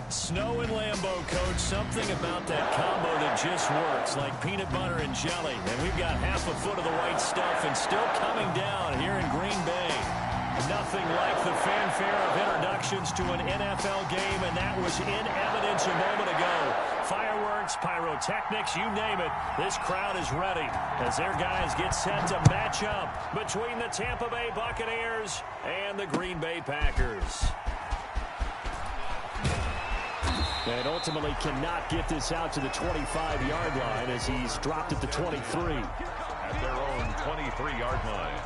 Snow and Lambeau, Coach. Something about that combo that just works, like peanut butter and jelly. And we've got half a foot of the white stuff and still coming down here in Green Bay. Nothing like the fanfare of introductions to an NFL game, and that was in evidence a moment ago. Fireworks, pyrotechnics, you name it. This crowd is ready as their guys get set to match up between the Tampa Bay Buccaneers and the Green Bay Packers. And ultimately cannot get this out to the 25-yard line as he's dropped at the 23. At their own 23-yard line.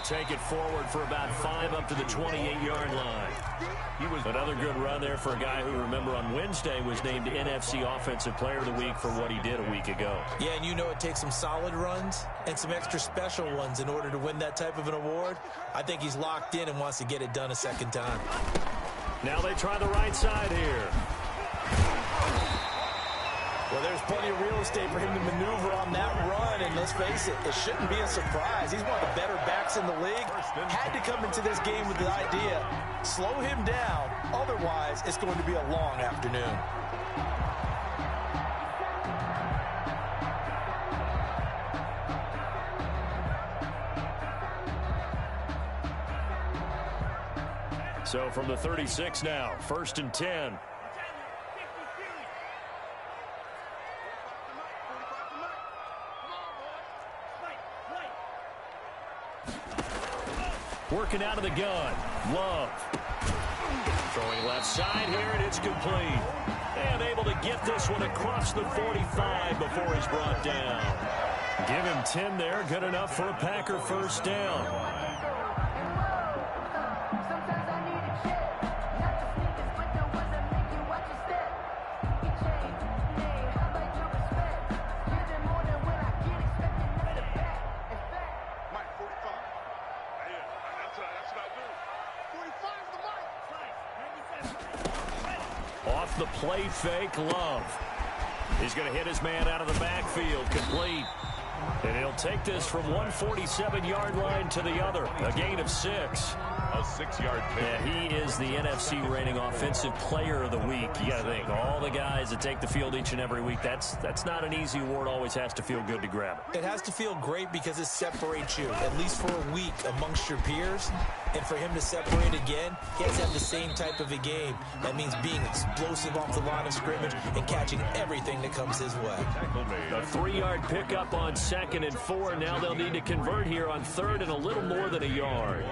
Take it forward for about 5 up to the 28-yard line. He was another good run there for a guy who, remember, on Wednesday was named NFC Offensive Player of the Week for what he did a week ago. Yeah, and you know it takes some solid runs and some extra special ones in order to win that type of an award. I think he's locked in and wants to get it done a second time. Now they try the right side here. Well, there's plenty of real estate for him to maneuver on that run, and let's face it, it shouldn't be a surprise. He's one of the better backs in the league. Had to come into this game with the idea, slow him down, otherwise it's going to be a long afternoon. So from the 36 now, 1st and 10. Working out of the gun. Love. Throwing left side here, and it's complete. And able to get this one across the 45 before he's brought down. Give him 10 there. Good enough for a Packer first down. Off the play fake, Love. He's going to hit his man out of the backfield, complete. And he'll take this from 147-yard line to the other, a gain of 6. A 6-yard pick. Yeah, he is the NFC reigning offensive player of the week. You got to think, all the guys that take the field each and every week, that's not an easy award. Always has to feel good to grab it. It has to feel great because it separates you, at least for a week, amongst your peers. And for him to separate again, he has to have the same type of a game. That means being explosive off the line of scrimmage and catching everything that comes his way. A 3-yard pickup on 2nd and 4. Now they'll need to convert here on 3rd and a little more than a yard.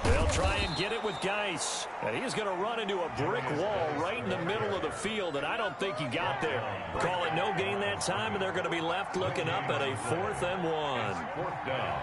They'll try and get it with Geis. And he's going to run into a brick wall right in the middle of the field, and I don't think he got there. Call it no gain that time, and they're going to be left looking up at a 4th and 1. 4th down.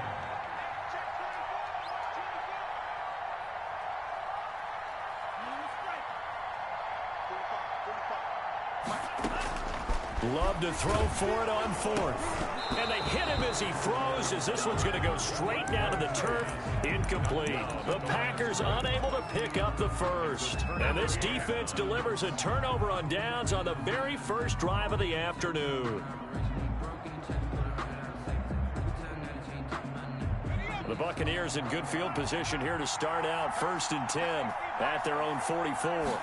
Love to throw for it on 4th. And they hit him as he throws, as this one's going to go straight down to the turf. Incomplete. The Packers unable to pick up the first. And this defense delivers a turnover on downs on the very first drive of the afternoon. The Buccaneers in good field position here to start out 1st and 10 at their own 44.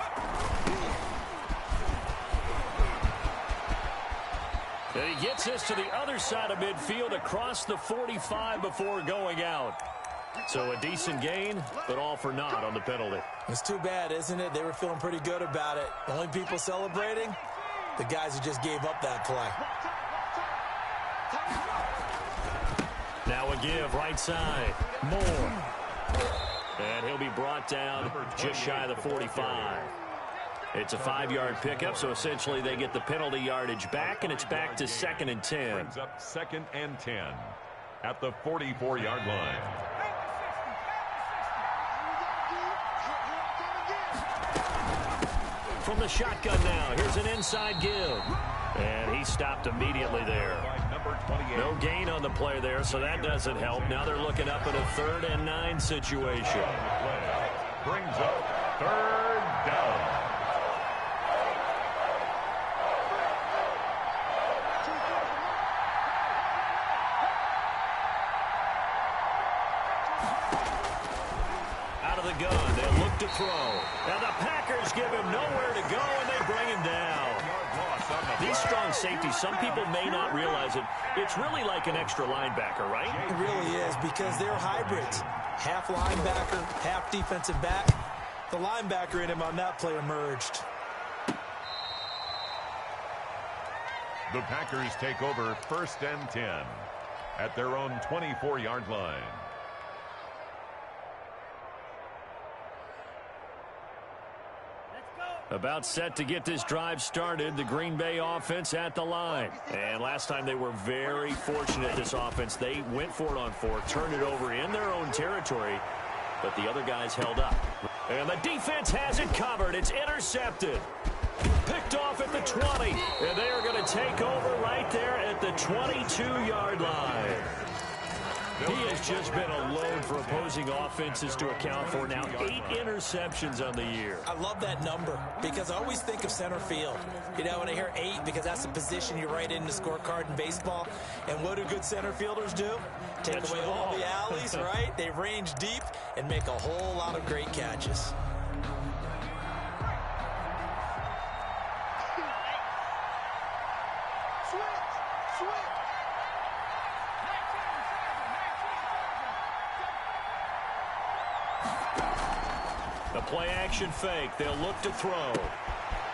And he gets this to the other side of midfield across the 45 before going out. So a decent gain, but all for naught on the penalty. It's too bad, isn't it? They were feeling pretty good about it. The only people celebrating, the guys who just gave up that play. Now a give, right side. Moore. And he'll be brought down just shy of the 45. It's a 5-yard pickup, so essentially they get the penalty yardage back, and it's back to 2nd and 10. Brings up 2nd and 10 at the 44-yard line. from the shotgun now. Here's an inside give. And he stopped immediately there. No gain on the play there, so that doesn't help. Now they're looking up at a 3rd and 9 situation. Brings up 3rd down. Out of the gun, they look to throw. Now the Packers give him nowhere to go, and they bring him down. These strong safeties, some people may not realize it. It's really like an extra linebacker, right? It really is, because they're hybrids. Half linebacker, half defensive back. The linebacker in him on that play emerged. The Packers take over 1st and 10 at their own 24-yard line. About set to get this drive started, the Green Bay offense at the line. And last time they were very fortunate, this offense. They went for it on 4, turned it over in their own territory, but the other guys held up. And the defense has it covered. It's intercepted. Picked off at the 20. And they are going to take over right there at the 22-yard line. He has just been a load for opposing offenses to account for. Now 8 interceptions on the year. I love that number because I always think of center field. You know, when I hear 8, because that's the position you write in the scorecard in baseball. And what do good center fielders do? Take away all the alleys, right? They range deep and make a whole lot of great catches. The play-action fake. They'll look to throw.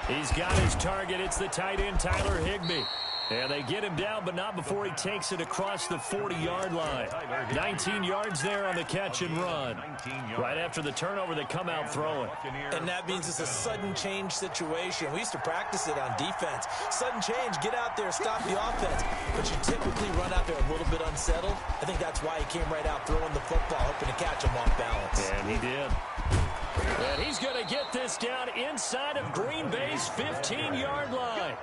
He's got his target. It's the tight end, Tyler Higbee. And they get him down, but not before he takes it across the 40-yard line. 19 yards there on the catch and run. Right after the turnover, they come out throwing. And that means it's a sudden change situation. We used to practice it on defense. Sudden change, get out there, stop the offense. But you typically run out there a little bit unsettled. I think that's why he came right out throwing the football, hoping to catch him off balance. And he did. And he's going to get this down inside of Green Bay's 15-yard line.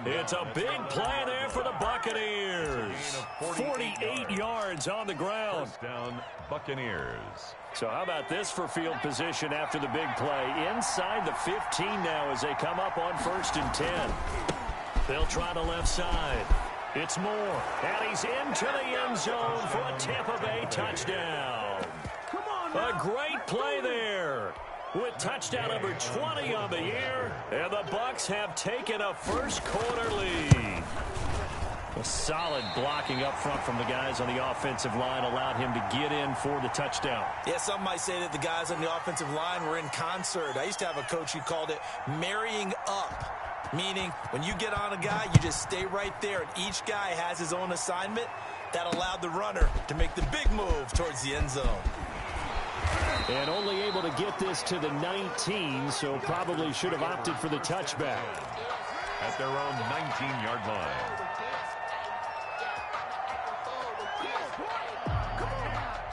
It's a big play there for the Buccaneers. 48 yards on the ground. Touchdown, Buccaneers. So how about this for field position after the big play? Inside the 15 now as they come up on 1st and 10. They'll try the left side. It's Moore. And he's into the end zone for a Tampa Bay touchdown. A great play there. With touchdown number 20 on the year, and the Bucs have taken a first-quarter lead. A solid blocking up front from the guys on the offensive line allowed him to get in for the touchdown. Yeah, some might say that the guys on the offensive line were in concert. I used to have a coach who called it marrying up, meaning when you get on a guy, you just stay right there, and each guy has his own assignment. That allowed the runner to make the big move towards the end zone. And only able to get this to the 19, so probably should have opted for the touchback. At their own 19-yard line.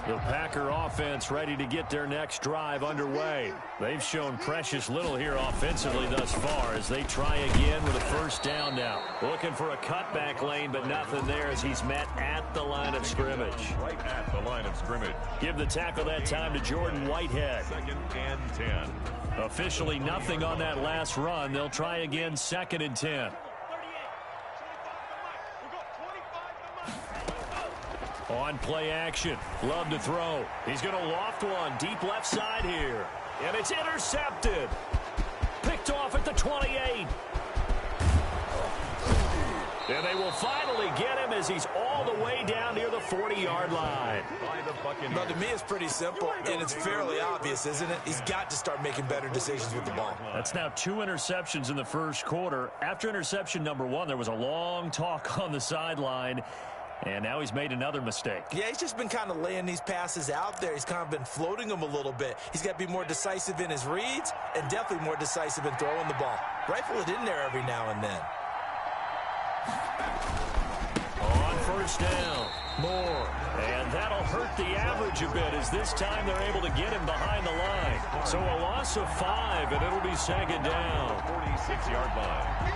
The Packer offense ready to get their next drive underway. They've shown precious little here offensively thus far as they try again with a first down now. Looking for a cutback lane, but nothing there as he's met at the line of scrimmage. Right at the line of scrimmage. Give the tackle that time to Jordan Whitehead. 2nd and 10. Officially nothing on that last run. They'll try again 2nd and 10. On play action. Love to throw. He's going to loft one deep left side here. And it's intercepted. Picked off at the 28. And they will finally get him as he's all the way down near the 40-yard line. But to me, it's pretty simple, and it's fairly obvious, isn't it? He's got to start making better decisions with the ball. That's now 2 interceptions in the first quarter. After interception number 1, there was a long talk on the sideline. And now he's made another mistake. Yeah, he's just been kind of laying these passes out there. He's kind of been floating them a little bit. He's got to be more decisive in his reads and definitely more decisive in throwing the ball. Rifle it in there every now and then. On first down. More. And that'll hurt the average a bit as this time they're able to get him behind the line. So a loss of 5, and it'll be second down. 46-yard line.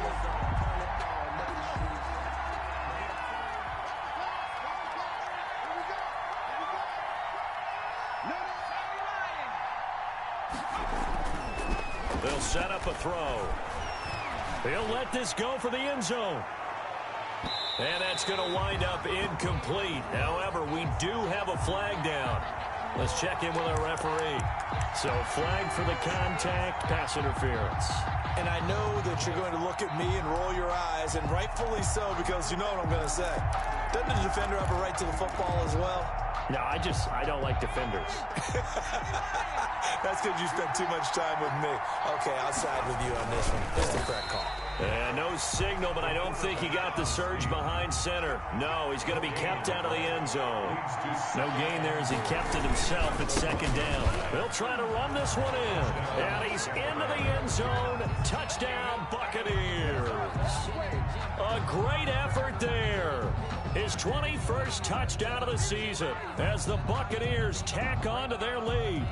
They'll set up a throw. He'll let this go for the end zone. And that's going to wind up incomplete. However, we do have a flag down. Let's check in with our referee. So, flag for the contact, pass interference. And I know that you're going to look at me and roll your eyes, and rightfully so, because you know what I'm going to say. Doesn't the defender have a right to the football as well? No, I don't like defenders. That's because you spent too much time with me. Okay, I'll side with you on this one. It's the correct call. And no signal, but I don't think he got the surge behind center. No, he's going to be kept out of the end zone. No gain there as he kept it himself at second down. They'll try to run this one in. And he's into the end zone. Touchdown, Buccaneers. A great effort there. His 21st touchdown of the season as the Buccaneers tack on to their lead.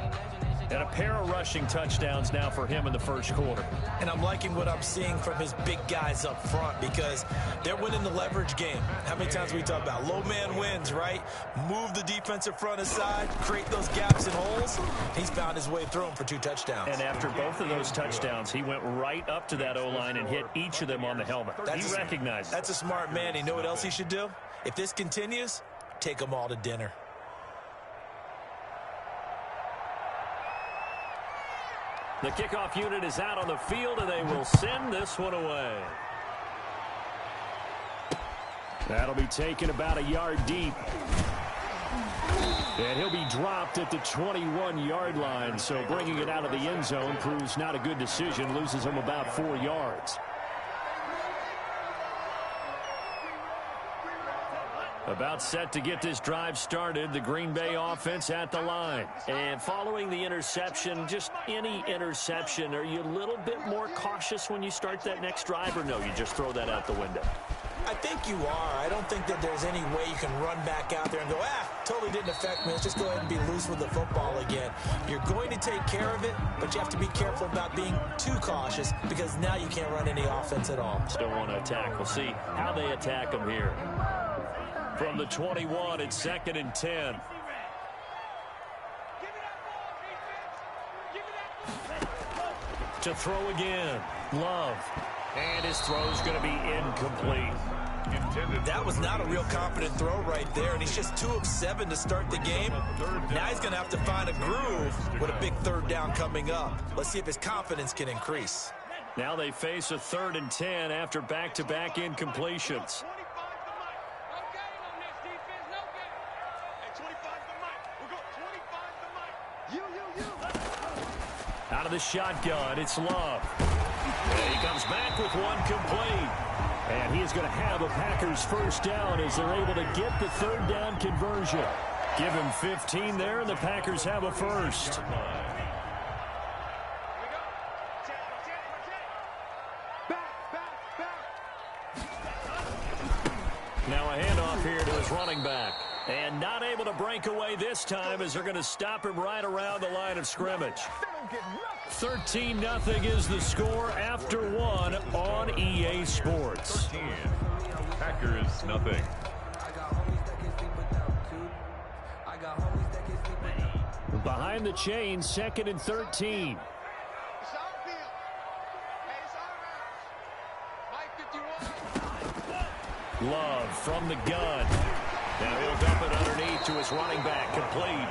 And a pair of rushing touchdowns now for him in the first quarter. And I'm liking what I'm seeing from his big guys up front because they're winning the leverage game. How many times we talk about low man wins, right? Move the defensive front aside, create those gaps and holes. He's found his way through them for 2 touchdowns. And after both of those touchdowns, he went right up to that O-line and hit each of them on the helmet. He recognized it. That's a smart man. You know what else he should do? If this continues, take them all to dinner. The kickoff unit is out on the field, and they will send this one away. That'll be taken about a yard deep. And he'll be dropped at the 21-yard line, so bringing it out of the end zone proves not a good decision, loses him about 4 yards. About set to get this drive started, the Green Bay offense at the line. And following the interception, just any interception, are you a little bit more cautious when you start that next drive, or no, you just throw that out the window? I think you are. I don't think that there's any way you can run back out there and go, totally didn't affect me. Let's just go ahead and be loose with the football again. You're going to take care of it, but you have to be careful about being too cautious because now you can't run any offense at all. Still want to attack. We'll see how they attack them here. From the 21, it's 2nd and 10. To throw again. Love. And his throw's going to be incomplete. That was not a real confident throw right there, and he's just 2 of 7 to start the game. Now he's going to have to find a groove with a big 3rd down coming up. Let's see if his confidence can increase. Now they face a 3rd and 10 after back-to-back incompletions. Out of the shotgun, it's Love. And he comes back with one complete. And he is going to have a Packers first down as they're able to get the 3rd down conversion. Give him 15 there, and the Packers have a first. Now a handoff here to his running back. And not able to break away this time as they're going to stop him right around the line of scrimmage. 13-0 is the score after 1 on EA Sports. 13. Packers, nothing. Behind the chain, 2nd and 13. Love from the gun. Now he'll dump it underneath to his running back, complete.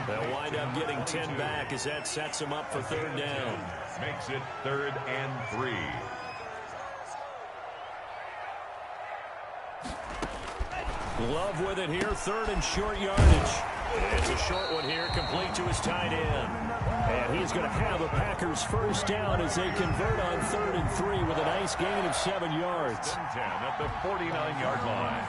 They'll wind up getting 10 back as that sets him up for 3rd down. Makes it 3rd and 3. Love with it here, 3rd and short yardage. It's a short one here, complete to his tight end. And he's going to have a Packers first down as they convert on 3rd and 3 with a nice gain of 7 yards. 10 at the 49-yard line.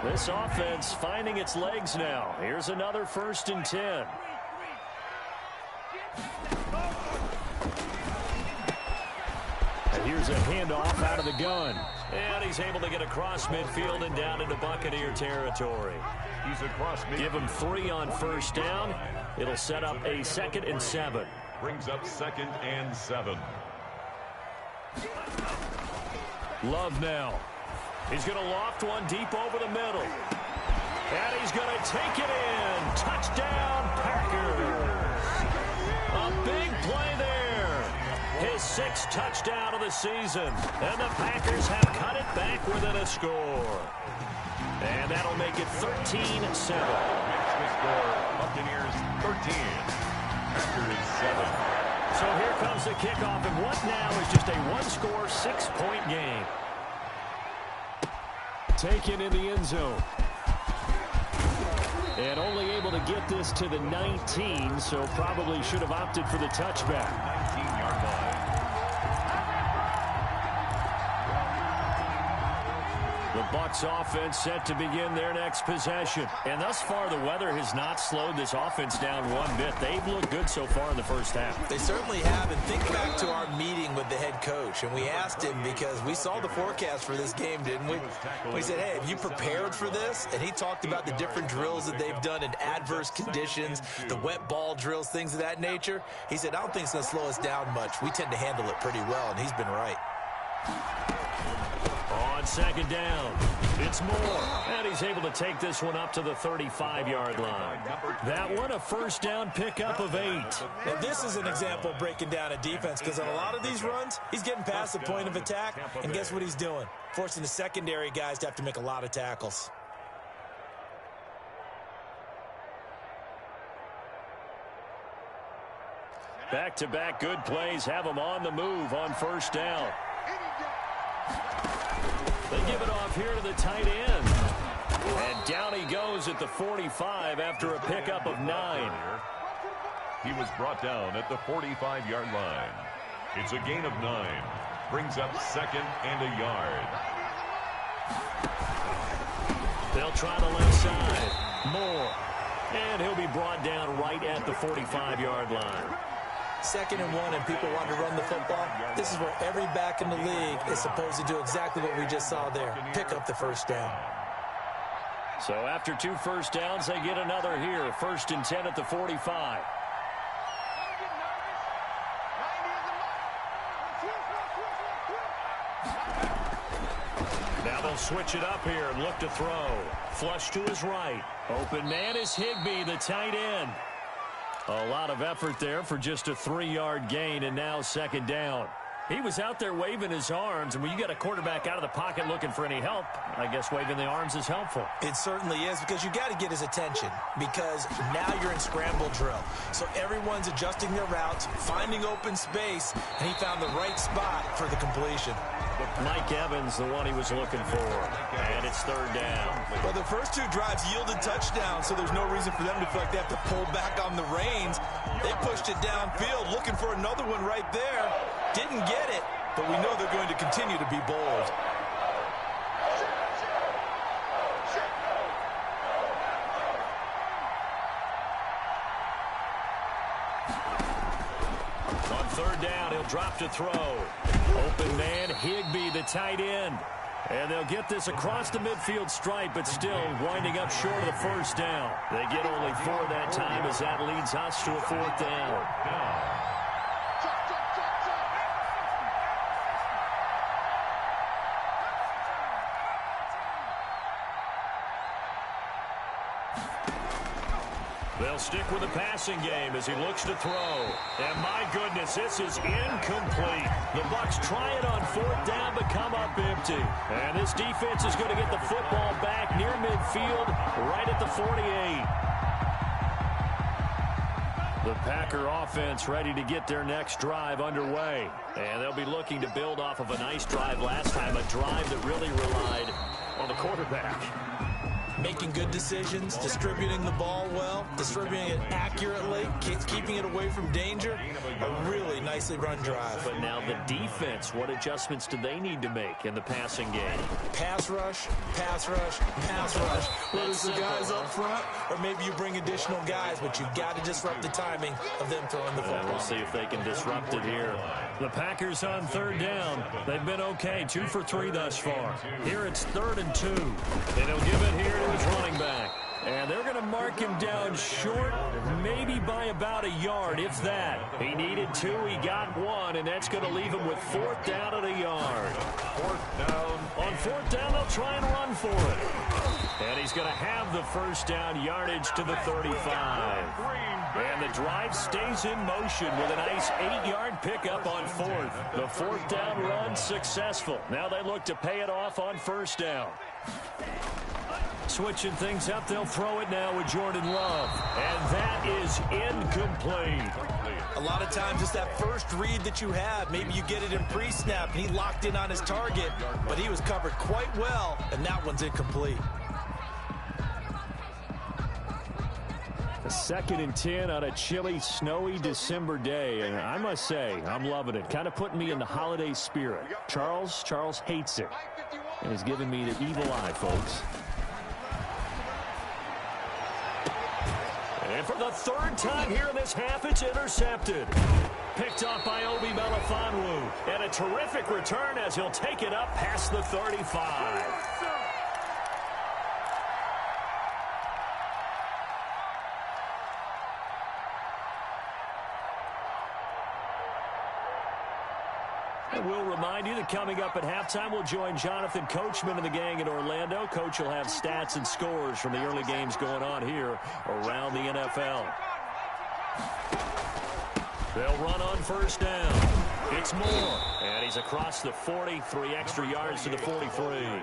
This offense finding its legs now. Here's another 1st and 10. And here's a handoff out of the gun. And he's able to get across midfield and down into Buccaneer territory. He's across midfield. Give him 3 on first down. It'll set up a 2nd and 7. Brings up 2nd and 7. Love now. He's going to loft one deep over the middle. And he's going to take it in. Touchdown, Packers. A big play there. His 6th touchdown of the season. And the Packers have cut it back within a score. And that'll make it 13-7. Makes the score Buccaneers 13. Packers 7. So here comes the kickoff, and what now is just a one-score, 6-point game. Taken in the end zone. And only able to get this to the 19, so probably should have opted for the touchback. 19-yard line. The Bucs offense set to begin their next possession. And thus far, the weather has not slowed this offense down one bit. They've looked good so far in the first half. They certainly have. And think back to our meeting with the head coach. And we asked him because we saw the forecast for this game, didn't we? We said, hey, have you prepared for this? And he talked about the different drills that they've done in adverse conditions, the wet ball drills, things of that nature. He said, I don't think it's going to slow us down much. We tend to handle it pretty well, and he's been right. On 2nd down, it's Moore, and he's able to take this one up to the 35-yard line. That one, a first down pickup of 8. And this is an example of breaking down a defense, because on a lot of these runs, he's getting past the point of attack, and guess what he's doing? Forcing the secondary guys to have to make a lot of tackles. Back-to-back good plays have him on the move on first down. They give it off here to the tight end. And down he goes at the 45 after a pickup of 9. He was brought down at the 45-yard line. It's a gain of 9. Brings up 2nd and a yard. They'll try the left side. Moore. And he'll be brought down right at the 45-yard line. 2nd and 1, and people want to run the football. This is where every back in the league is supposed to do exactly what we just saw there. Pick up the first down. So after 2 first downs, they get another here. 1st and 10 at the 45. Now they'll switch it up here and look to throw. Flush to his right. Open man is Higbee, the tight end. A lot of effort there for just a 3-yard gain, and now 2nd down. He was out there waving his arms, and when you got a quarterback out of the pocket looking for any help, I guess waving the arms is helpful. It certainly is, because you got to get his attention, because now you're in scramble drill. So everyone's adjusting their routes, finding open space, and he found the right spot for the completion. Mike Evans, the one he was looking for, and it's 3rd down. Well, the first 2 drives yielded touchdowns, so there's no reason for them to feel like they have to pull back on the reins. They pushed it downfield, looking for another one right there. Didn't get it, but we know they're going to continue to be bold. On 3rd down, he'll drop to throw. Open man, Higbee, the tight end. And they'll get this across the midfield stripe, but still winding up short of the first down. They get only 4 that time as that leads us to a 4th down. They'll stick with the passing game as he looks to throw. And my goodness, this is incomplete. The Bucs try it on 4th down, but come up empty. And this defense is going to get the football back near midfield, right at the 48. The Packer offense ready to get their next drive underway. And they'll be looking to build off of a nice drive last time, a drive that really relied on the quarterback. making good decisions, distributing the ball well, distributing it accurately, keeping it away from danger. A really nicely run drive. But now the defense, what adjustments do they need to make in the passing game? Pass rush, pass rush, pass rush. Whether it's the guys up front or maybe you bring additional guys, but you've got to disrupt the timing of them throwing the football. We'll see if they can disrupt it here. The Packers on third down. They've been okay, 2 for 3 thus far. Here it's 3rd and 2. And he'll give it here to his running back. And they're going to mark him down short, maybe by about a yard, if that. He needed 2, he got 1, and that's going to leave him with 4th down at a yard. 4th down. On 4th down, they'll try and run for it. And he's going to have the 1st down, yardage to the 35. And the drive stays in motion with a nice 8-yard pickup on 4th. The 4th down run successful. Now they look to pay it off on 1st down. Switching things up, they'll throw it now with Jordan Love. And that is incomplete. A lot of times it's that first read that you have. Maybe you get it in pre-snap, and he locked in on his target, but he was covered quite well, and that one's incomplete. A 2nd and 10 on a chilly, snowy December day, and I must say, I'm loving it. Kind of putting me in the holiday spirit. Charles hates it, and he's giving me the evil eye, folks. And for the 3rd time here in this half, it's intercepted. Picked off by Obi Melifonwu. And a terrific return as he'll take it up past the 35. And we'll remind you that coming up at halftime, we'll join Jonathan Coachman and the gang in Orlando. Coach will have stats and scores from the early games going on here around the NFL. They'll run on 1st down. It's Moore. And he's across the 40, 3 extra yards to the 43.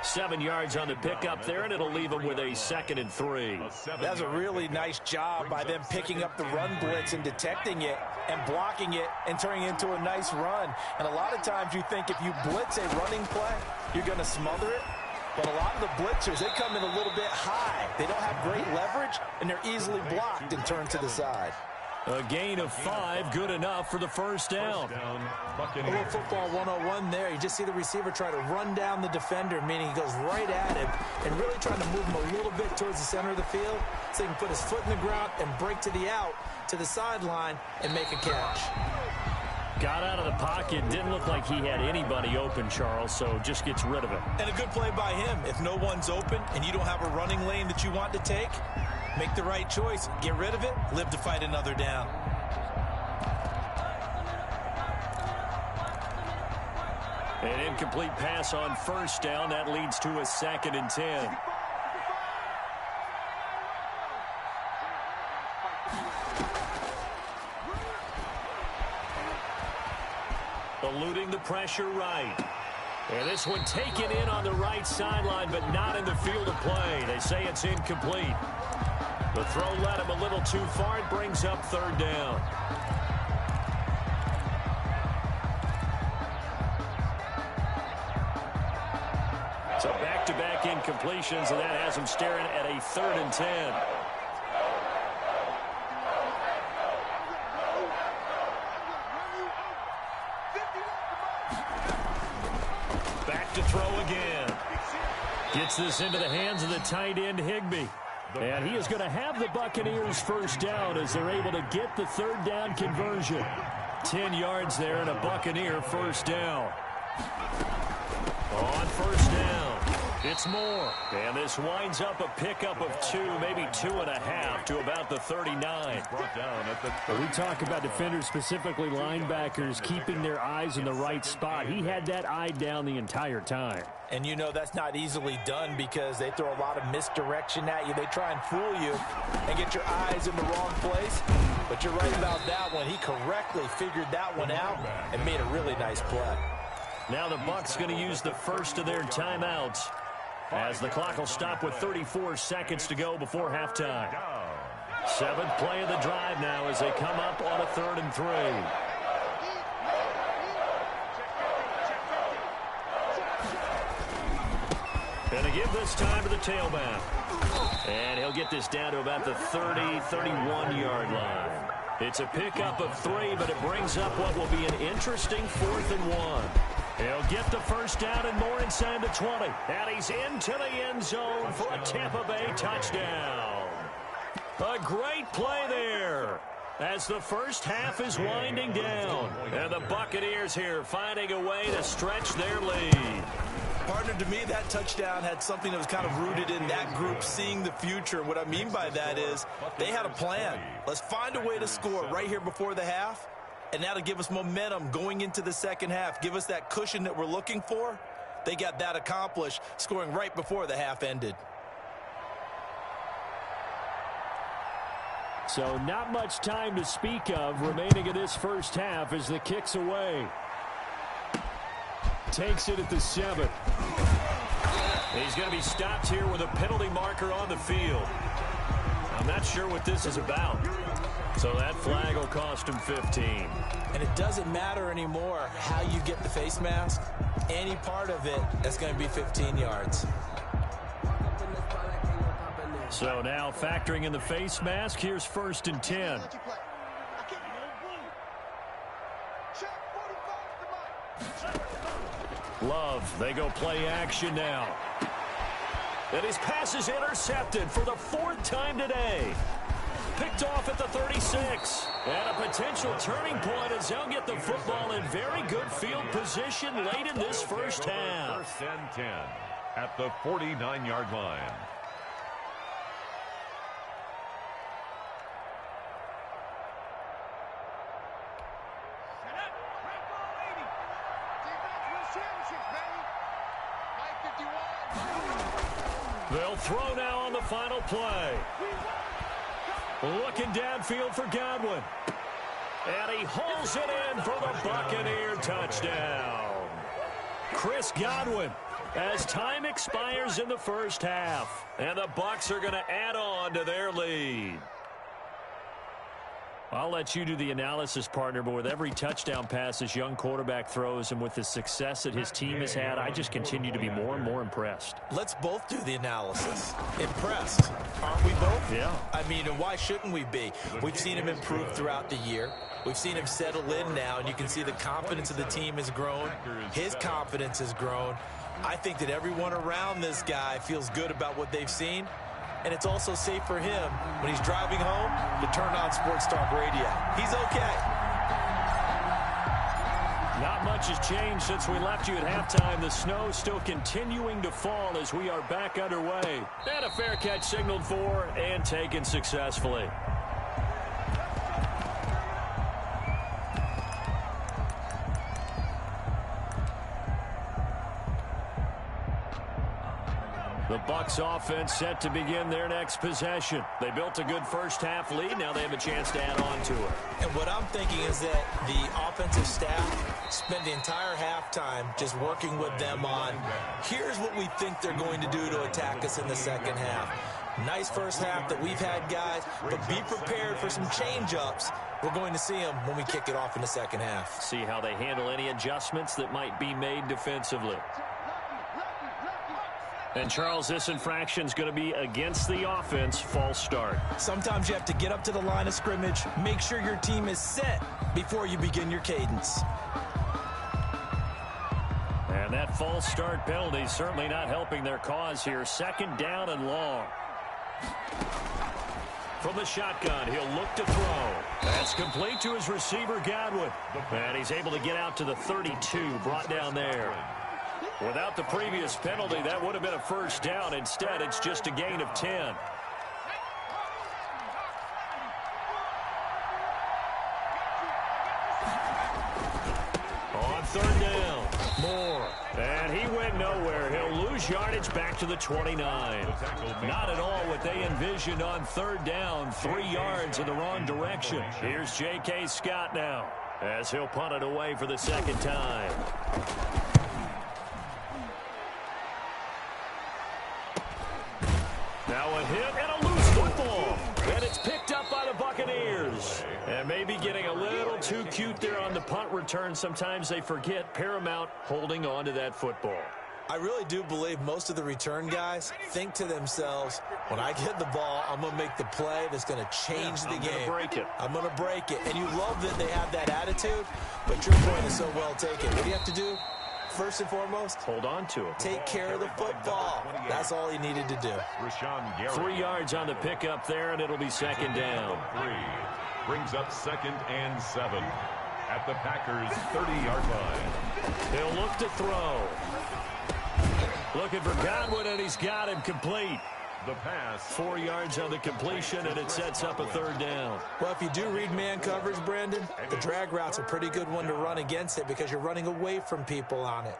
7 yards on the pickup there, and it'll leave him with a 2nd and 3. That's a really nice job by them picking up the run blitz and detecting it and blocking it and turning it into a nice run. And a lot of times you think if you blitz a running play, you're going to smother it. But a lot of the blitzers, they come in a little bit high. They don't have great leverage, and they're easily blocked and turned to the side. A gain of 5, good enough for the 1st down. A little football 101 there. You just see the receiver try to run down the defender, meaning he goes right at him and really trying to move him a little bit towards the center of the field so he can put his foot in the ground and break to the out, to the sideline, and make a catch. Got out of the pocket. Didn't look like he had anybody open, Charles, so just gets rid of it. And a good play by him. If no one's open and you don't have a running lane that you want to take, make the right choice. Get rid of it. Live to fight another down. An incomplete pass on 1st down. That leads to a 2nd and 10. Eluding the pressure right. And this one taken in on the right sideline, but not in the field of play. They say it's incomplete. The throw led him a little too far. It brings up 3rd down. So back-to-back incompletions, and that has him staring at a 3rd and 10. Back to throw again. Gets this into the hands of the tight end, Higbee. And he is going to have the Buccaneers 1st down as they're able to get the 3rd down conversion. 10 yards there and a Buccaneer 1st down. On 1st down, it's Moore. And this winds up a pickup of 2, maybe 2.5 to about the 39. We talk about defenders, specifically linebackers, keeping their eyes in the right spot. He had that eye down the entire time. And you know that's not easily done because they throw a lot of misdirection at you. They try and fool you and get your eyes in the wrong place. But you're right about that one. He correctly figured that one out and made a really nice play. Now the Bucs going to use the first of their timeouts as the clock will stop with 34 seconds to go before halftime. 7th play of the drive now as they come up on a 3rd and 3. And give this time to the tailback. And he'll get this down to about the 30, 31-yard line. It's a pickup of 3, but it brings up what will be an interesting 4th and 1. He'll get the first down and more inside the 20. And he's into the end zone for a Tampa Bay touchdown. A great play there as the first half is winding down. And the Buccaneers here finding a way to stretch their lead. Partner, to me, that touchdown had something that was kind of rooted in that group seeing the future. What I mean by that is they had a plan. Let's find a way to score right here before the half, and that'll give us momentum going into the second half. Give us that cushion that we're looking for. They got that accomplished, scoring right before the half ended. So not much time to speak of remaining in this first half as the kick's away. Takes it at the 7. He's going to be stopped here with a penalty marker on the field. I'm not sure what this is about. So that flag will cost him 15. And it doesn't matter anymore how you get the face mask. Any part of it, that's going to be 15 yards. So now factoring in the face mask, here's 1st and 10. Love, they go play action now. And his pass is intercepted for the 4th time today. Picked off at the 36. And a potential turning point as they'll get the football in very good field position late in this first half. 1st and 10 at the 49-yard line. They'll throw now on the final play. Looking downfield for Godwin. And he hauls it in for the Buccaneer touchdown. Chris Godwin as time expires in the first half. And the Bucs are going to add on to their lead. I'll let you do the analysis, partner, but with every touchdown pass this young quarterback throws and with the success that his team has had, I just continue to be more and more impressed. Let's both do the analysis. Impressed, aren't we both? Yeah. I mean, and why shouldn't we be? We've seen him improve throughout the year. We've seen him settle in now, and you can see the confidence of the team has grown. His confidence has grown. I think that everyone around this guy feels good about what they've seen. And it's also safe for him when he's driving home to turn on Sports Talk Radio. He's okay. Not much has changed since we left you at halftime. The snow still continuing to fall as we are back underway. And a fair catch signaled for and taken successfully. The Bucs offense set to begin their next possession. They built a good first half lead. Now they have a chance to add on to it. And what I'm thinking is that the offensive staff spent the entire halftime just working with them on, here's what we think they're going to do to attack us in the second half. Nice first half that we've had, guys, but be prepared for some change-ups. We're going to see them when we kick it off in the second half. See how they handle any adjustments that might be made defensively. And, Charles, this infraction is going to be against the offense. False start. Sometimes you have to get up to the line of scrimmage, make sure your team is set before you begin your cadence. And that false start penalty is certainly not helping their cause here. 2nd down and long. From the shotgun, he'll look to throw. That's complete to his receiver, Godwin. And he's able to get out to the 32, brought down there. Without the previous penalty, that would have been a first down. Instead, it's just a gain of 10. On 3rd down, Moore. And he went nowhere. He'll lose yardage back to the 29. Not at all what they envisioned on 3rd down. 3 yards in the wrong direction. Here's J.K. Scott now as he'll punt it away for the 2nd time. Now a hit and a loose football. And it's picked up by the Buccaneers. And maybe getting a little too cute there on the punt return. Sometimes they forget Paramount holding on to that football. I really do believe most of the return guys think to themselves, when I get the ball, I'm going to make the play that's going to change the game. I'm going to break it. And you love that they have that attitude, but your point is so well taken. What do you have to do? First and foremost, hold on to it. Take care of the football. That's all he needed to do. 3 yards on the pickup there, and it'll be second down. 3 brings up 2nd and 7 at the Packers' 30-yard line. They'll look to throw. Looking for Godwin, and he's got him complete. The pass. 4 yards on the completion, and it sets up a 3rd down. Well, if you do read man coverage, Brandon, the drag route's a pretty good one to run against it because you're running away from people on it.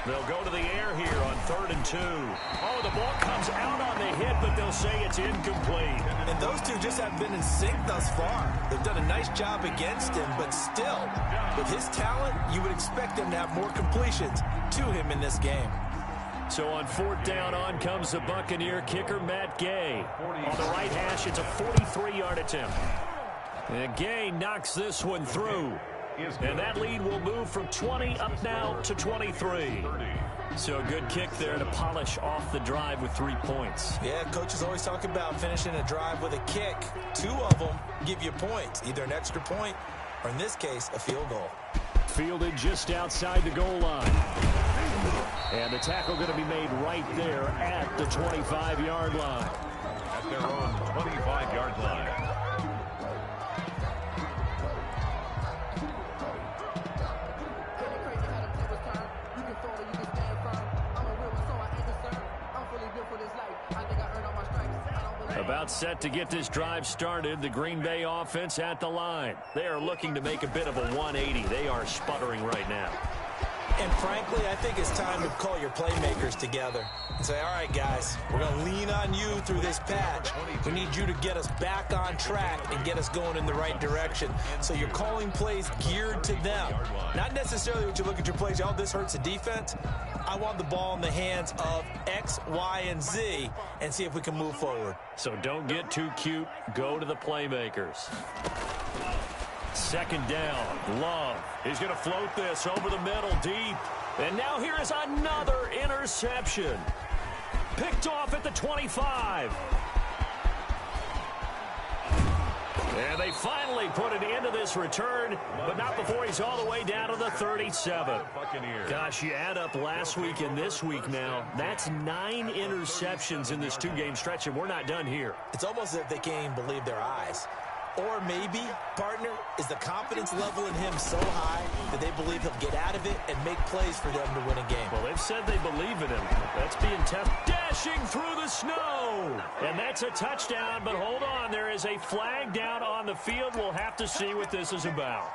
They'll go to the air here on 3rd and 2. Oh, the ball comes out on the hit, but they'll say it's incomplete. And those two just haven't been in sync thus far. They've done a nice job against him, but still, with his talent, you would expect them to have more completions to him in this game. So on 4th down, on comes the Buccaneer kicker, Matt Gay. On the right hash, it's a 43-yard attempt. And Gay knocks this one through. And that lead will move from 20 up now to 23. So a good kick there to polish off the drive with 3 points. Yeah, coaches always talk about finishing a drive with a kick. 2 of them give you points, either an extra point or, in this case, a field goal. Fielded just outside the goal line. And the tackle going to be made right there at the 25-yard line. At their own 25-yard line. About set to get this drive started, the Green Bay offense at the line. They are looking to make a bit of a 180. They are sputtering right now. And frankly, I think it's time to call your playmakers together and say, all right, guys, we're going to lean on you through this patch. We need you to get us back on track and get us going in the right direction. So you're calling plays geared to them. Not necessarily what you look at your plays, oh, this hurts the defense. I want the ball in the hands of X, Y, and Z and see if we can move forward. So don't get too cute. Go to the playmakers. 2nd down. Love. He's going to float this over the middle deep. And now here is another interception. Picked off at the 25. And they finally put an end to this return, but not before he's all the way down to the 37. Gosh, you add up last week and this week now, that's 9 interceptions in this 2-game stretch, and we're not done here. It's almost as if they can't even believe their eyes. Or maybe, partner, is the confidence level in him so high that they believe he'll get out of it and make plays for them to win a game. Well, they've said they believe in him. That's being tough. Dashing through the snow. And that's a touchdown, but hold on. There is a flag down on the field. We'll have to see what this is about.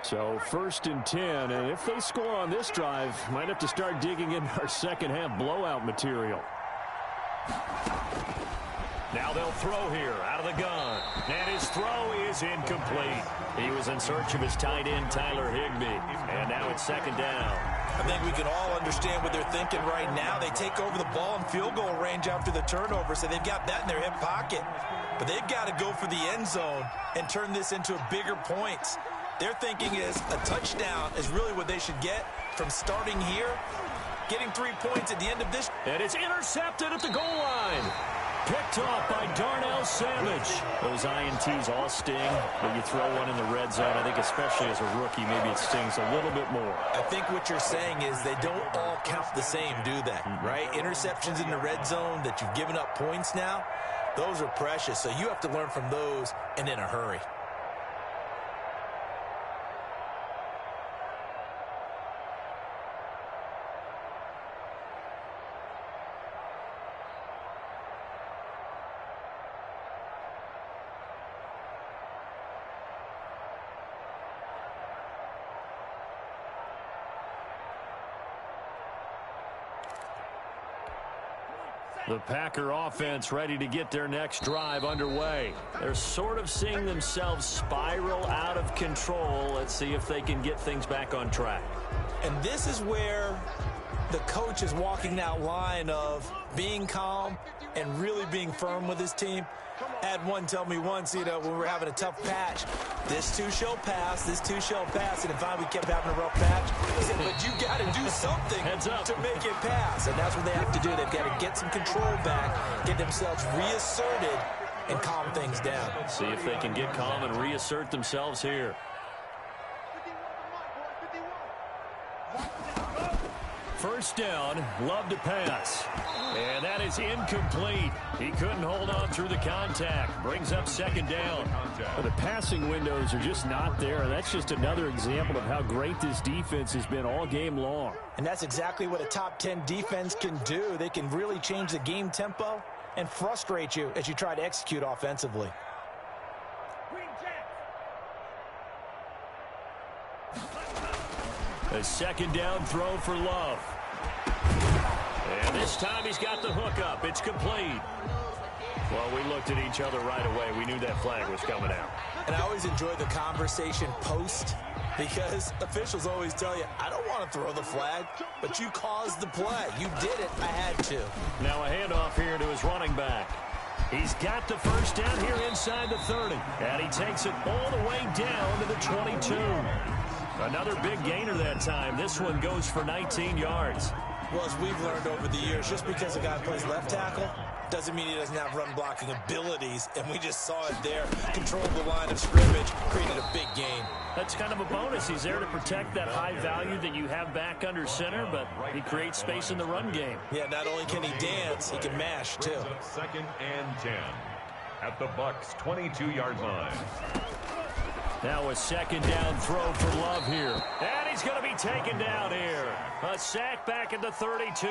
So 1st and 10, and if they score on this drive, might have to start digging in our second-half blowout material. Now they'll throw here out of the gun, and his throw is incomplete. He was in search of his tight end, Tyler Higbee, and now it's 2nd down. I think we can all understand what they're thinking right now. They take over the ball in field goal range after the turnover, so they've got that in their hip pocket. But they've got to go for the end zone and turn this into bigger points. Their thinking is a touchdown is really what they should get from starting here, getting 3 points at the end of this. And it's intercepted at the goal line. Picked off by Darnell Savage. Those INTs all sting, but you throw one in the red zone. I think especially as a rookie, maybe it stings a little bit more. I think what you're saying is they don't all count the same, do they? Right? Interceptions in the red zone that you've given up points now, those are precious. So you have to learn from those and in a hurry. The Packer offense ready to get their next drive underway. They're sort of seeing themselves spiral out of control. Let's see if they can get things back on track. And this is where the coach is walking that line of being calm and really being firm with his team. I had one tell me once, when we were having a tough patch, this too shall pass, this too shall pass. And finally we kept having a rough patch. He said, but you got to do something to make it pass. And that's what they have to do. They've got to get some control back, get themselves reasserted, and calm things down. See if they can get calm and reassert themselves here. First down, Love to pass. And that is incomplete. He couldn't hold on through the contact. Brings up second down. But the passing windows are just not there. And that's just another example of how great this defense has been all game long. And that's exactly what a top 10 defense can do. They can really change the game tempo and frustrate you as you try to execute offensively. A second down throw for Love. And this time he's got the hook up. It's complete. Well, we looked at each other right away. We knew that flag was coming out. And I always enjoy the conversation post because officials always tell you, I don't want to throw the flag, but you caused the play. You did it. I had to. Now a handoff here to his running back. He's got the first down here inside the 30. And he takes it all the way down to the 22. Another big gainer that time. This one goes for 19 yards. Well, as we've learned over the years, just because a guy plays left tackle doesn't mean he doesn't have run blocking abilities. And we just saw it there. Controlled the line of scrimmage, created a big gain. That's kind of a bonus. He's there to protect that high value that you have back under center, but he creates space in the run game. Yeah, not only can he dance, he can mash, too. Second and 10 at the Bucs' 22-yard line. Now a second down throw for Love here. And he's going to be taken down here. A sack back at the 32.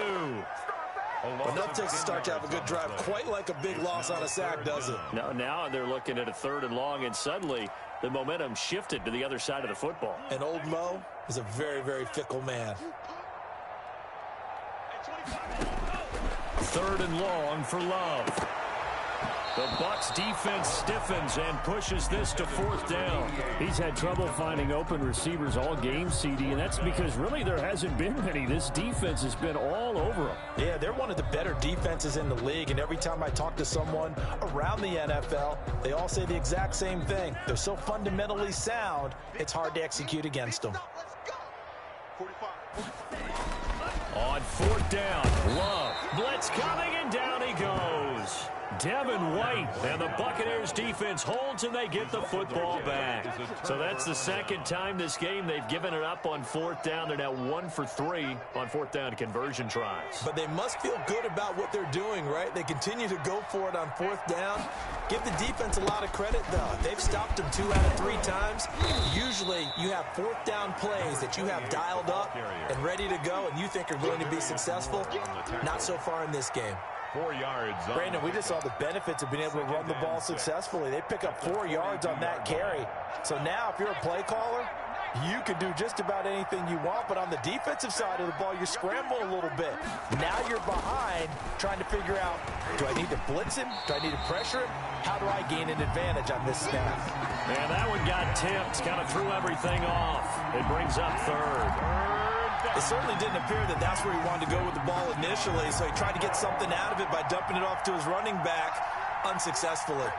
Enough to start to have a good drive. Quite like a big loss on a sack, does it? No, now they're looking at a third and long, and suddenly the momentum shifted to the other side of the football. And old Mo is a very, very fickle man. Third and long for Love. The Bucs defense stiffens and pushes this to fourth down. He's had trouble finding open receivers all game, CD, and that's because really there hasn't been many. This defense has been all over them. Yeah, they're one of the better defenses in the league, and every time I talk to someone around the NFL, they all say the exact same thing. They're so fundamentally sound, it's hard to execute against them. On fourth down, Love. Blitz coming, and down he goes. Devin White, and the Buccaneers defense holds, and they get the football back. So that's the second time this game they've given it up on fourth down. They're now 1 for 3 on fourth down conversion tries. But they must feel good about what they're doing, right? They continue to go for it on fourth down. Give the defense a lot of credit, though. They've stopped them 2 out of 3 times. Usually you have fourth down plays that you have dialed up and ready to go, and you think are going to be successful. Not so far in this game. 4 yards. Brandon, we just saw the benefits of being able to run the ball successfully. They pick up 4 yards on that carry. So now if you're a play caller, you can do just about anything you want, but on the defensive side of the ball, you scramble a little bit. Now you're behind trying to figure out, do I need to blitz him? Do I need to pressure him? How do I gain an advantage on this snap? And that one got tipped, kind of threw everything off. It brings up third. It certainly didn't appear that that's where he wanted to go with the ball initially, so he tried to get something out of it by dumping it off to his running back unsuccessfully.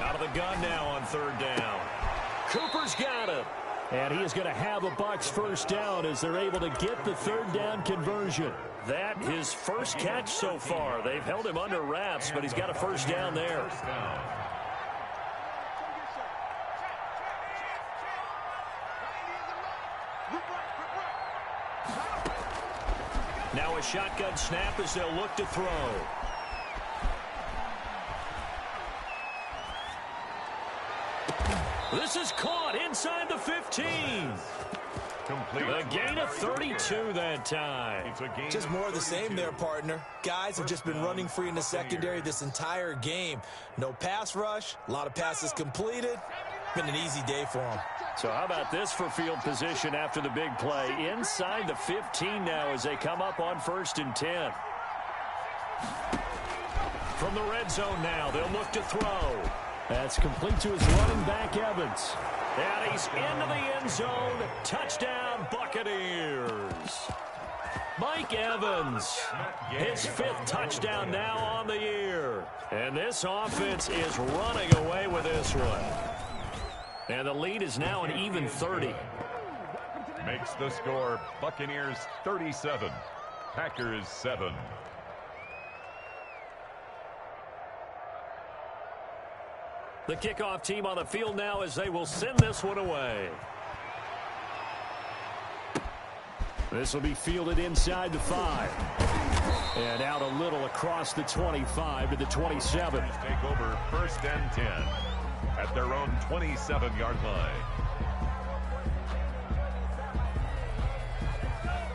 Out of the gun now on third down. Cooper's got it. And he is going to have a Bucs first down as they're able to get the third down conversion. That his first catch so far. They've held him under wraps, but he's got a first down there. Now a shotgun snap as they'll look to throw. This is caught inside the 15. Complete. A gain of 32 that time. Just more of the same there, partner. Guys have just been running free in the secondary this entire game. No pass rush, a lot of passes completed. Been an easy day for him. So how about this for field position after the big play? Inside the 15 now as they come up on 1st and 10. From the red zone now, they'll look to throw. That's complete to his running back, Evans. And he's into the end zone. Touchdown, Buccaneers. Mike Evans, his 5th touchdown now on the year. And this offense is running away with this one. And the lead is now an even 30. Makes the score Buccaneers 37, Packers 7. The kickoff team on the field now as they will send this one away. This will be fielded inside the 5. And out a little across the 25 to the 27. Take over 1st and 10 at their own 27-yard line.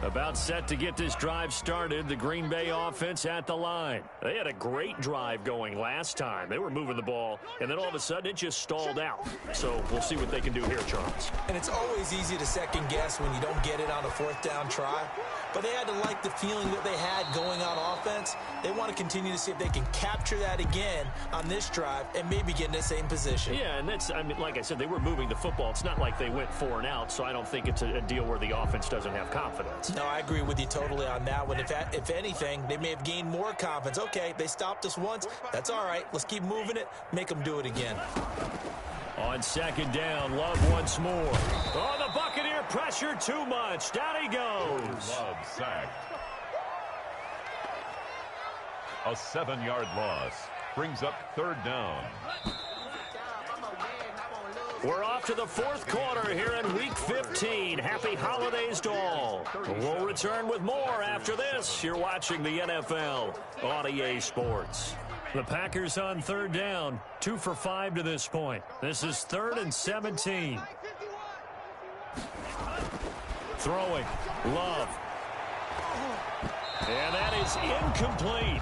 About set to get this drive started, the Green Bay offense at the line. They had a great drive going last time. They were moving the ball, and then all of a sudden it just stalled out. So we'll see what they can do here, Charles. And it's always easy to second guess when you don't get it on a 4th down try. But they had to like the feeling that they had going on offense. They want to continue to see if they can capture that again on this drive and maybe get in the same position. Yeah, and that's, I mean, like I said, they were moving the football. It's not like they went 4 and out, so I don't think it's a deal where the offense doesn't have confidence. No, I agree with you totally on that one. If anything, they may have gained more confidence. Okay, they stopped us once. That's all right. Let's keep moving it. Make them do it again. On 2nd down, Love once more. Oh, the Buccaneer pressure too much. Down he goes. Love sacked. A 7-yard loss brings up 3rd down. We're off to the 4th quarter here in Week 15. Happy holidays to all. We'll return with more after this. You're watching the NFL on EA Sports. The Packers on 3rd down, 2 for 5 to this point. This is 3rd and 17. Throwing, Love. And that is incomplete.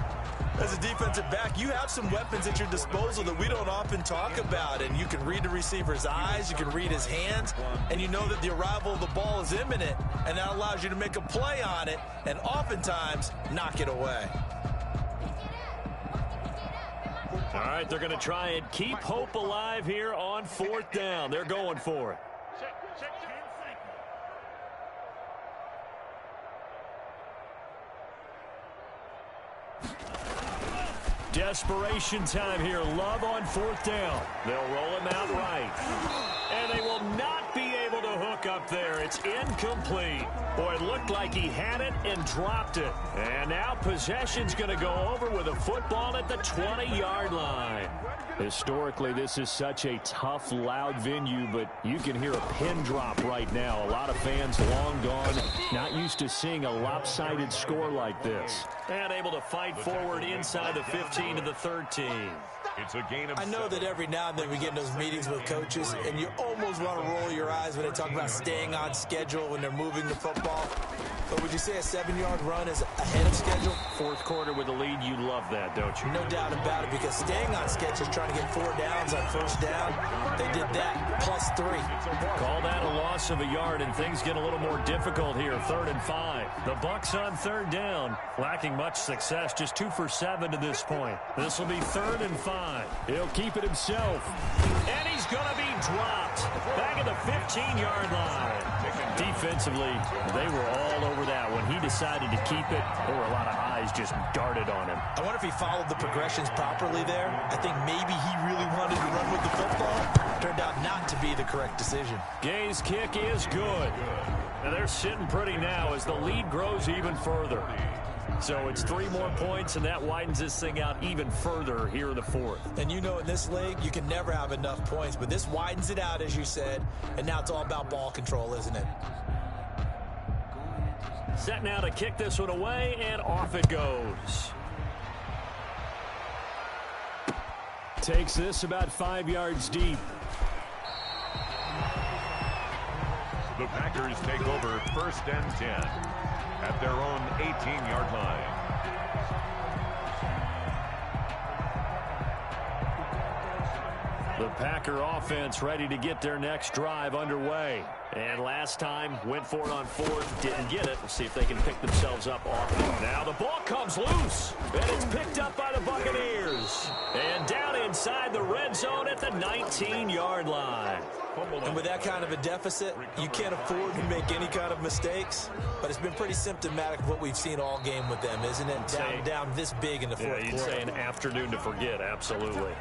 As a defensive back, you have some weapons at your disposal that we don't often talk about. And you can read the receiver's eyes, you can read his hands, and you know that the arrival of the ball is imminent, and that allows you to make a play on it and oftentimes knock it away. All right, they're going to try and keep hope alive here on 4th down. They're going for it. Desperation time here. Love on 4th down. They'll roll him out right. And they will not be able to hook up there. It's incomplete. Boy, it looked like he had it and dropped it. And now possession's going to go over with a football at the 20-yard line. Historically, this is such a tough, loud venue, but you can hear a pin drop right now. A lot of fans long gone, not used to seeing a lopsided score like this. And able to fight forward inside the 15 to the 13. It's a gain of I know 7. that every now and then we get in those meetings with coaches, and you almost want to roll your eyes when they talk about staying on schedule when they're moving the football. But would you say a 7-yard run is ahead of schedule? 4th quarter with a lead, you love that, don't you? No doubt about it, because staying on schedule is trying to get 4 downs on 1st down. They did that, plus 3. Call that a loss of a yard, and things get a little more difficult here. 3rd and 5. The Bucs on 3rd down, lacking much success, just 2 for 7 to this point. This will be 3rd and 5. He'll keep it himself. And he's going to be dropped. Back at the 15-yard line. Defensively, they were all over that. When he decided to keep it, there were a lot of eyes just darted on him. I wonder if he followed the progressions properly there. I think maybe he really wanted to run with the football. Turned out not to be the correct decision. Gay's kick is good. And they're sitting pretty now as the lead grows even further. So it's 3 more points, and that widens this thing out even further here in the 4th. And you know in this league, you can never have enough points, but this widens it out, as you said, and now it's all about ball control, isn't it? Set now to kick this one away, and off it goes. Takes this about 5 yards deep. The Packers take over 1st and 10 at their own 18-yard line. The Packer offense ready to get their next drive underway. And last time, went for it on fourth, didn't get it. We'll see if they can pick themselves up off it. Now the ball comes loose, and it's picked up by the Buccaneers. And down inside the red zone at the 19-yard line. And with that kind of a deficit, you can't afford to make any kind of mistakes. But it's been pretty symptomatic of what we've seen all game with them, isn't it? Down this big in the fourth quarter. You'd say an afternoon to forget, absolutely.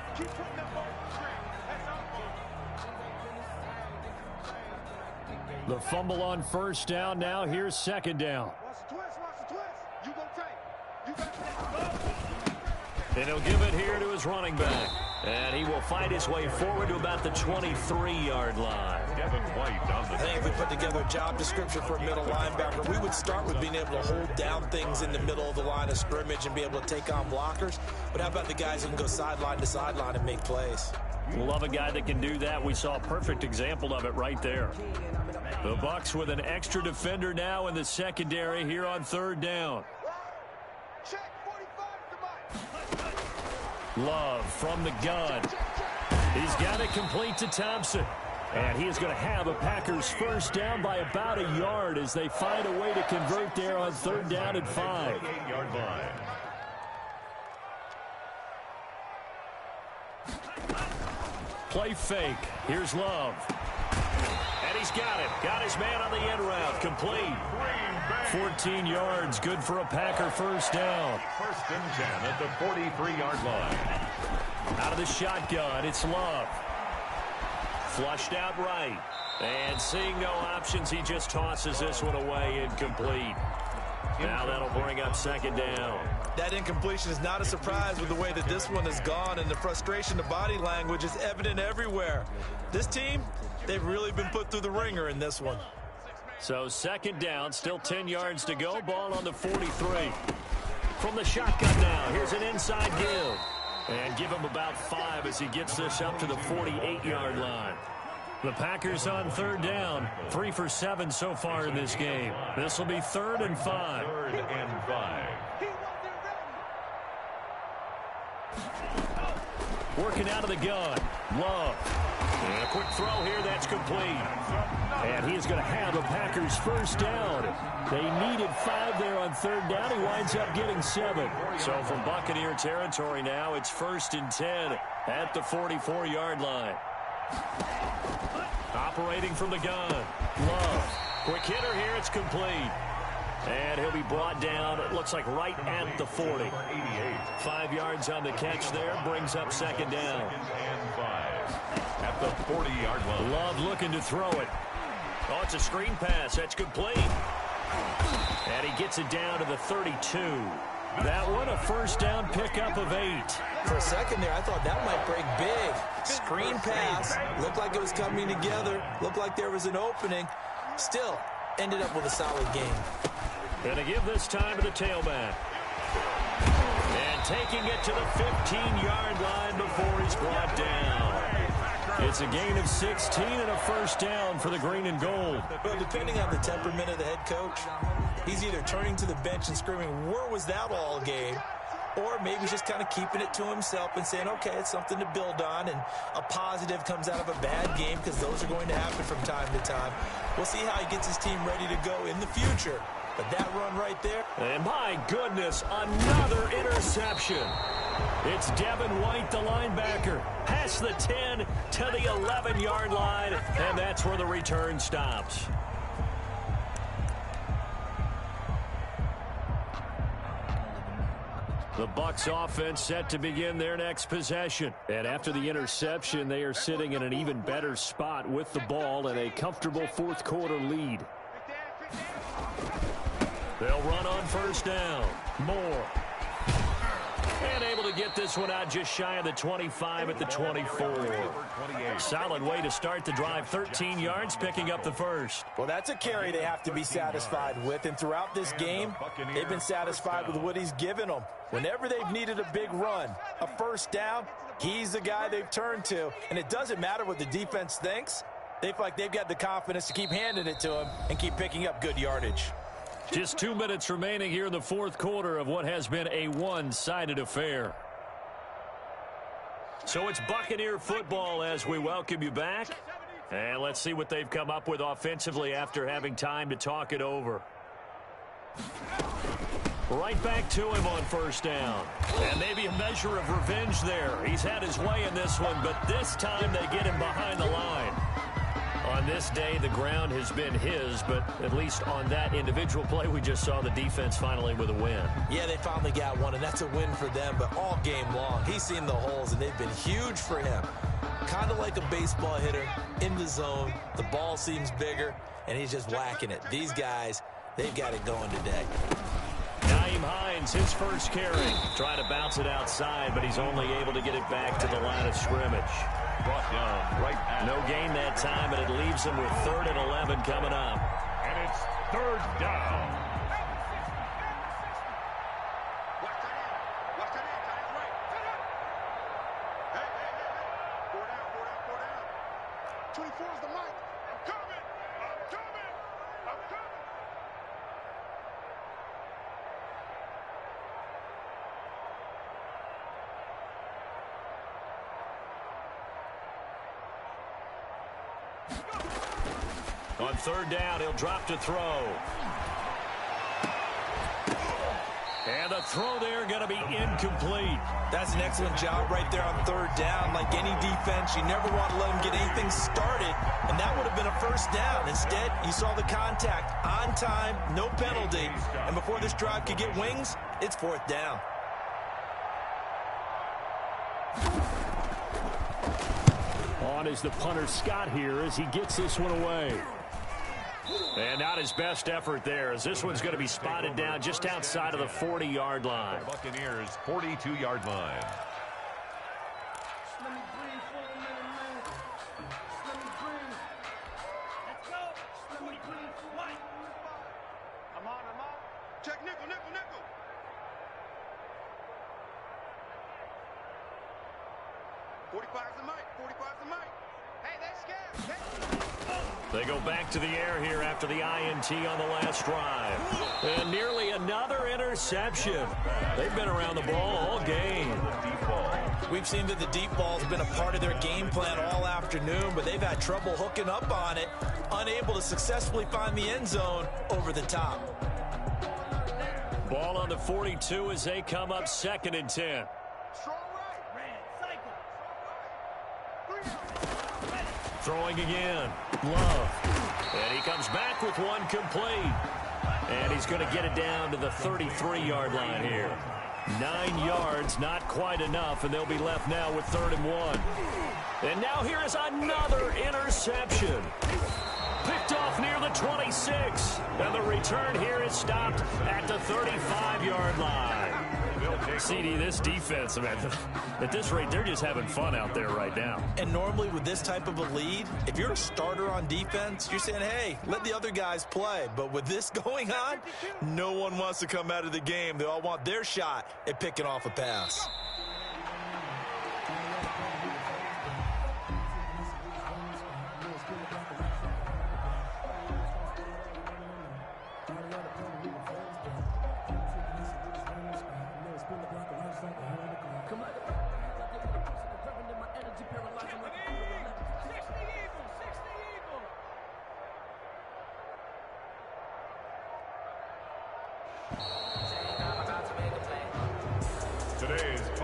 The fumble on first down. Now here's second down. And he'll give it here to his running back. And he will fight his way forward to about the 23-yard line. I think if we put together a job description for a middle linebacker, we would start with being able to hold down things in the middle of the line of scrimmage and be able to take on blockers. But how about the guys who can go sideline to sideline and make plays? Love a guy that can do that. We saw a perfect example of it right there. The Bucs with an extra defender now in the secondary here on third down. Love from the gun. He's got it complete to Thompson. And he is going to have a Packers first down by about a yard as they find a way to convert there on third down and 5. 8-yard line. Play fake. Here's Love. And he's got it. Got his man on the end route. Complete. 14 yards. Good for a Packer first down. First and 10 at the 43-yard line. Out of the shotgun, it's Love. Flushed out right. And seeing no options, he just tosses this one away incomplete. Now that'll bring up second down. That incompletion is not a surprise with the way that this one has gone, and the frustration, the body language is evident everywhere. This team, they've really been put through the ringer in this one. So second down, still 10 yards to go. Ball on the 43. From the shotgun now, here's an inside give. And give him about 5 as he gets this up to the 48-yard line. The Packers on third down, 3 for 7 so far in this game. This will be third and 5. Third and 5. Working out of the gun. Love. And a quick throw here, that's complete. And he is going to have a Packers first down. They needed 5 there on third down. He winds up getting 7. So from Buccaneer territory now, it's first and 10 at the 44-yard line. Operating from the gun. Love. Quick hitter here, it's complete. And he'll be brought down, it looks like right at the 40. 5 yards on the catch there, brings up second down. And 5 at the 40-yard line. Love looking to throw it. Oh, it's a screen pass, that's complete. And he gets it down to the 32. That one a first down pickup of 8. For a second there, I thought that might break big. Screen pass. Looked like it was coming together. Looked like there was an opening. Still, ended up with a solid game. Gonna give this time to the tailback. And taking it to the 15-yard line before he's brought down. It's a gain of 16 and a first down for the green and gold. Well, depending on the temperament of the head coach, he's either turning to the bench and screaming, where was that all game? Or maybe he's just kind of keeping it to himself and saying, okay, it's something to build on, and a positive comes out of a bad game because those are going to happen from time to time. We'll see how he gets his team ready to go in the future. But that run right there. And my goodness, another interception. It's Devin White, the linebacker, past the 10 to the 11-yard line, and that's where the return stops. The Bucs offense set to begin their next possession. And after the interception, they are sitting in an even better spot with the ball and a comfortable fourth quarter lead. They'll run on first down. Moore. And able to get this one out just shy of the 25 at the 24. Solid way to start the drive. 13 yards, picking up the first. Well, that's a carry they have to be satisfied with. And throughout this game, they've been satisfied with what he's given them. Whenever they've needed a big run, a first down, he's the guy they've turned to. And it doesn't matter what the defense thinks. They feel like they've got the confidence to keep handing it to him and keep picking up good yardage. Just 2 minutes remaining here in the fourth quarter of what has been a one-sided affair. So it's Buccaneer football as we welcome you back. And let's see what they've come up with offensively after having time to talk it over. Right back to him on first down. And maybe a measure of revenge there. He's had his way in this one, but this time they get him behind the line. On this day, the ground has been his, but at least on that individual play, we just saw the defense finally with a win. Yeah, they finally got one, and that's a win for them, but all game long, he's seen the holes, and they've been huge for him. Kind of like a baseball hitter in the zone. The ball seems bigger, and he's just whacking it. These guys, they've got it going today. Nyheim Hines, his first carry. Trying to bounce it outside, but he's only able to get it back to the line of scrimmage. Brought down right at no gain that time, and it leaves him with 3rd and 11 coming up. And it's 3rd down. Watch that end, tight end right. Hey. 4 down. 24 is the mic. I'm coming. On 3rd down, he'll drop to throw. And the throw there going to be incomplete. That's an excellent job right there on 3rd down. Like any defense, you never want to let them get anything started, and that would have been a first down. Instead, you saw the contact on time, no penalty, and before this drive could get wings, it's 4th down. On is the punter Scott here as he gets this one away. And not his best effort there, as this one's going to be spotted down just outside of the 40-yard line. Buccaneers 42-yard line. I'm on. Check nickel. 45's the mic. Hey, they're scared. They go back to the air here after the INT on the last drive. And nearly another interception. They've been around the ball all game. We've seen that the deep ball's been a part of their game plan all afternoon, but they've had trouble hooking up on it, unable to successfully find the end zone over the top. Ball on the 42 as they come up 2nd and 10. Throwing again. Love. And he comes back with one complete. And he's going to get it down to the 33-yard line here. 9 yards, not quite enough, and they'll be left now with 3rd and 1. And now here is another interception. Picked off near the 26. And the return here is stopped at the 35-yard line. CD, this defense, man, at this rate, they're just having fun out there right now. And normally with this type of a lead, if you're a starter on defense, you're saying, hey, let the other guys play. But with this going on, no one wants to come out of the game. They all want their shot at picking off a pass.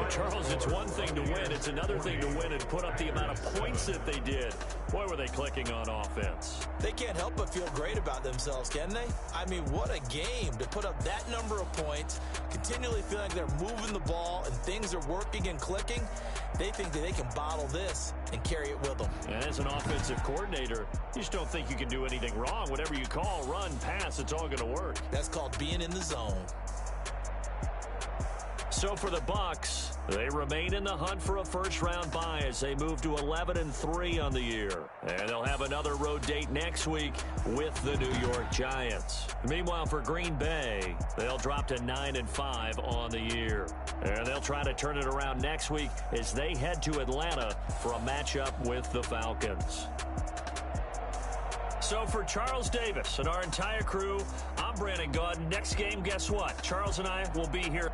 Charles, it's one thing to win. It's another thing to win and put up the amount of points that they did. Boy, were they clicking on offense. They can't help but feel great about themselves, can they? I mean, what a game to put up that number of points, continually feeling like they're moving the ball and things are working and clicking. They think that they can bottle this and carry it with them. And as an offensive coordinator, you just don't think you can do anything wrong. Whatever you call, run, pass, it's all going to work. That's called being in the zone. So for the Bucs, they remain in the hunt for a first-round bye as they move to 11-3 on the year. And they'll have another road date next week with the New York Giants. Meanwhile, for Green Bay, they'll drop to 9-5 on the year. And they'll try to turn it around next week as they head to Atlanta for a matchup with the Falcons. So for Charles Davis and our entire crew, I'm Brandon Gaudin. Next game, guess what? Charles and I will be here.